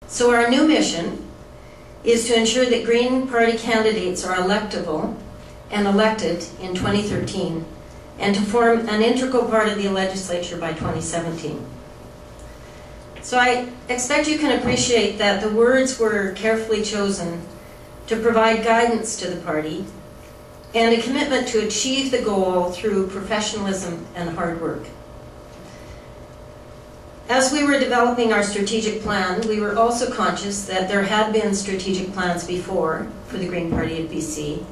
So our new mission is to ensure that Green Party candidates are electable and elected in 2013, and to form an integral part of the legislature by 2017. So I expect you can appreciate that the words were carefully chosen to provide guidance to the party and a commitment to achieve the goal through professionalism and hard work. As we were developing our strategic plan, we were also conscious that there had been strategic plans before for the Green Party of BC,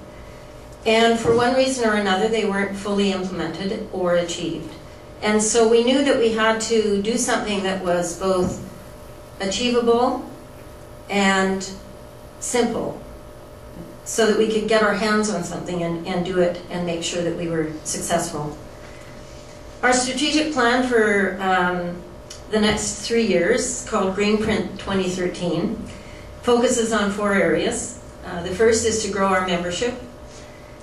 and for one reason or another they weren't fully implemented or achieved. And so we knew that we had to do something that was both achievable and simple, so that we could get our hands on something and do it and make sure that we were successful. Our strategic plan for the next 3 years, called Greenprint 2013, focuses on 4 areas. The first is to grow our membership.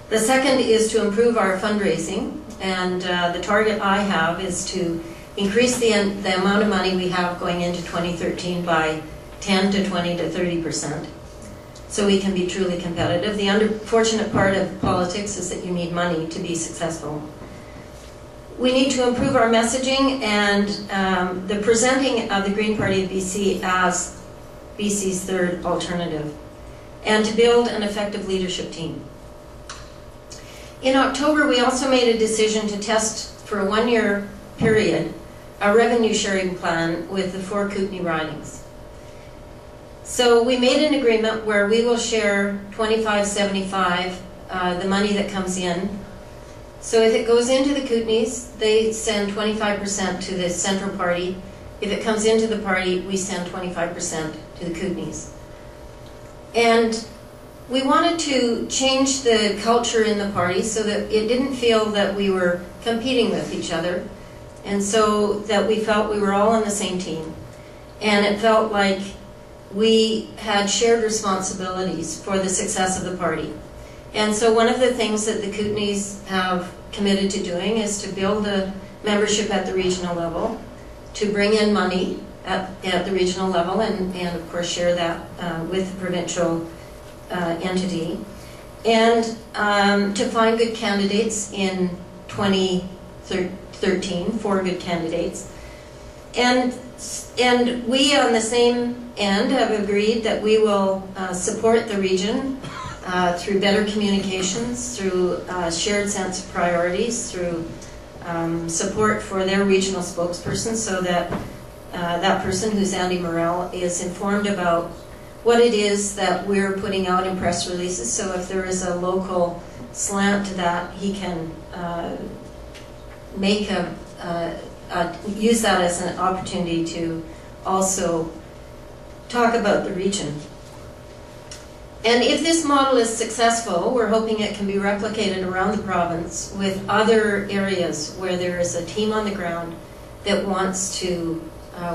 The second is to improve our fundraising, and the target I have is to increase the amount of money we have going into 2013 by 10 to 20 to 30%, so we can be truly competitive. The unfortunate part of politics is that you need money to be successful. We need to improve our messaging and the presenting of the Green Party of BC as BC's third alternative, and to build an effective leadership team. In October, we also made a decision to test for a 1-year period a revenue sharing plan with the 4 Kootenay ridings. So we made an agreement where we will share 25-75 the money that comes in. So if it goes into the Kootenays, they send 25% to the central party. If it comes into the party, we send 25% to the Kootenays. And we wanted to change the culture in the party so that it didn't feel that we were competing with each other, and so that we felt we were all on the same team. And it felt like we had shared responsibilities for the success of the party. And so one of the things that the Kootenays have committed to doing is to build a membership at the regional level, to bring in money at the regional level, and of course share that with the provincial entity, and to find good candidates in 2013, 4 good candidates. And we on the same end have agreed that we will support the region through better communications, through shared sense of priorities, through support for their regional spokesperson, so that that person, who's Andy Morrell, is informed about what it is that we're putting out in press releases. So if there is a local slant to that, he can make use that as an opportunity to also talk about the region. And if this model is successful, we're hoping it can be replicated around the province with other areas where there is a team on the ground that wants to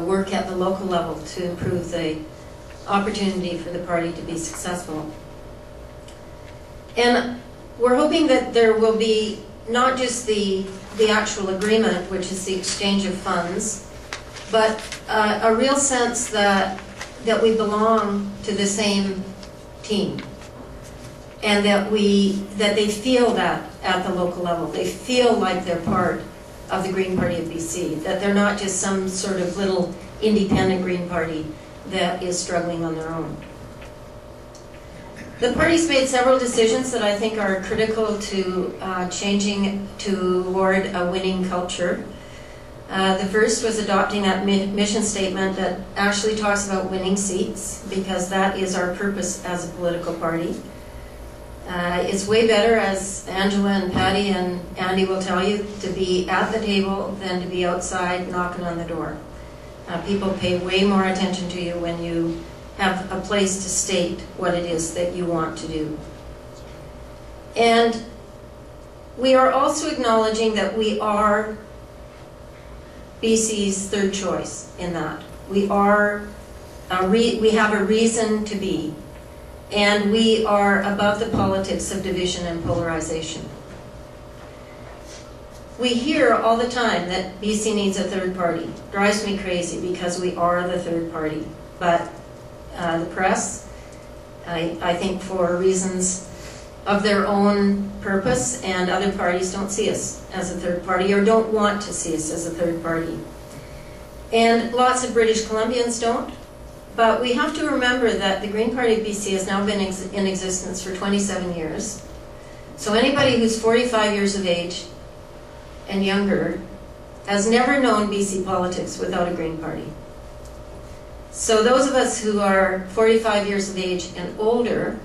work at the local level to improve the opportunity for the party to be successful. And we're hoping that there will be not just the actual agreement, which is the exchange of funds, but a real sense that we belong to the same team, and that they feel that at the local level. They feel like they're part of the Green Party of BC, that they're not just some sort of little independent Green Party that is struggling on their own. The party's made several decisions that I think are critical to changing toward a winning culture. The first was adopting that mission statement that actually talks about winning seats, because that is our purpose as a political party. It's way better, as Angela and Patty and Andy will tell you, to be at the table than to be outside knocking on the door. People pay way more attention to you when you have a place to state what it is that you want to do. And we are also acknowledging that we are BC's third choice in that. We have a reason to be, and we are above the politics of division and polarization. We hear all the time that BC needs a third party. Drives me crazy, because we are the third party. But the press, I think for reasons of their own purpose, and other parties don't see us as a third party or don't want to see us as a third party. And lots of British Columbians don't. But we have to remember that the Green Party of BC has now been in existence for 27 years. So anybody who's 45 years of age and younger has never known BC politics without a Green Party. So those of us who are 45 years of age and older,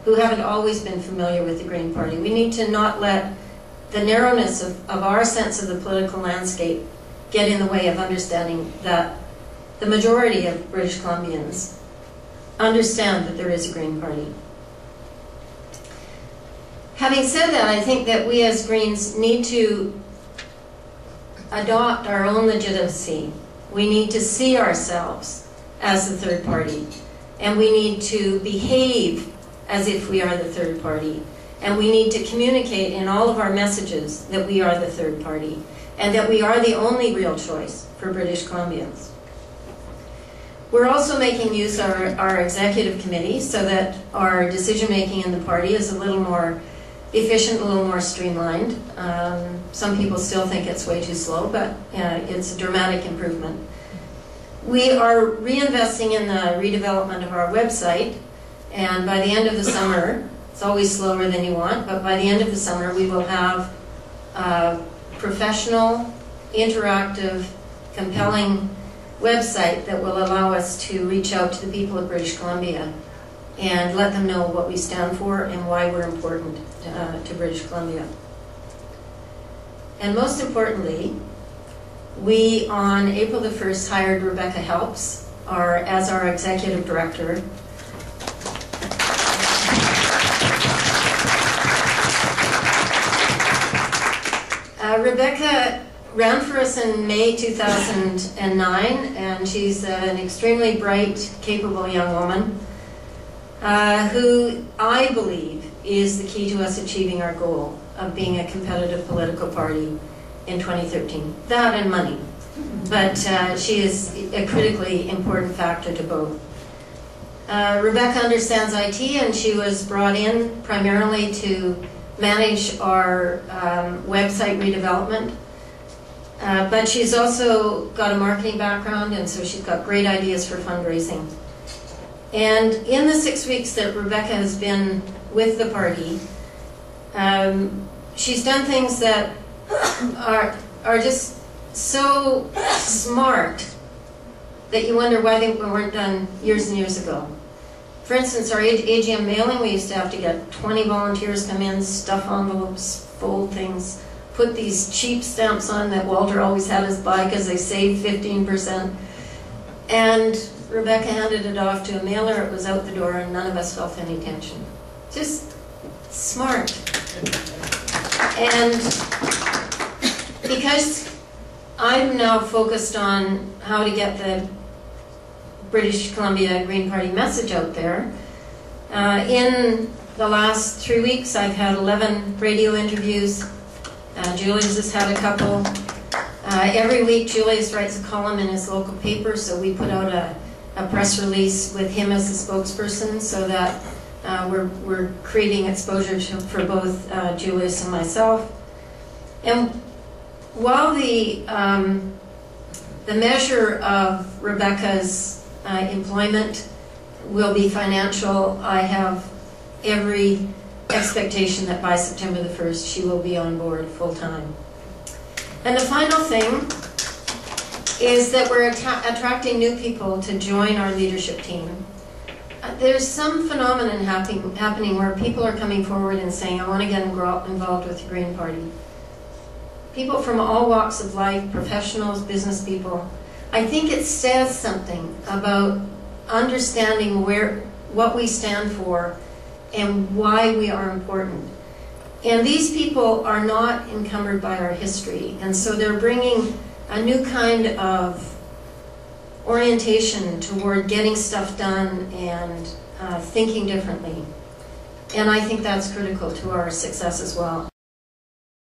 who haven't always been familiar with the Green Party, we need to not let the narrowness of our sense of the political landscape get in the way of understanding that the majority of British Columbians understand that there is a Green Party. Having said that, I think that we as Greens need to adopt our own legitimacy. We need to see ourselves as the third party, and we need to behave as if we are the third party, and we need to communicate in all of our messages that we are the third party, and that we are the only real choice for British Columbians. We're also making use of our executive committee so that our decision-making in the party is a little more efficient, a little more streamlined. Some people still think it's way too slow, but it's a dramatic improvement. We are reinvesting in the redevelopment of our website, and by the end of the summer, it's always slower than you want, but by the end of the summer we will have a professional, interactive, compelling website that will allow us to reach out to the people of British Columbia and let them know what we stand for and why we're important to British Columbia. And most importantly, we on April the 1st hired Rebecca Helps as our executive director. Rebecca ran for us in May 2009, and she's an extremely bright, capable young woman who I believe is the key to us achieving our goal of being a competitive political party in 2013. That and money. But she is a critically important factor to both. Rebecca understands IT, and she was brought in primarily to manage our website redevelopment. But she's also got a marketing background, and so she's got great ideas for fundraising. And in the 6 weeks that Rebecca has been with the party, she's done things that are just so smart that you wonder why they weren't done years and years ago. For instance, our AGM mailing, we used to have to get 20 volunteers come in, stuff envelopes, fold things, put these cheap stamps on that Walter always had us buy because they saved 15%. And Rebecca handed it off to a mailer, it was out the door, and none of us felt any tension. Just smart. And because I'm now focused on how to get the British Columbia Green Party message out there, in the last 3 weeks I've had 11 radio interviews. Julius has had a couple. Every week Julius writes a column in his local paper, so we put out a press release with him as the spokesperson so that we're creating exposure for both Julius and myself. And while the measure of Rebecca's employment will be financial, I have every expectation that by September the 1st she will be on board full-time. And the final thing is that we're attracting new people to join our leadership team. There's some phenomenon happening where people are coming forward and saying, I want to get involved with the Green Party. People from all walks of life, professionals, business people. I think it says something about understanding what we stand for and why we are important. And these people are not encumbered by our history, and so they're bringing a new kind of orientation toward getting stuff done and thinking differently. And I think that's critical to our success as well.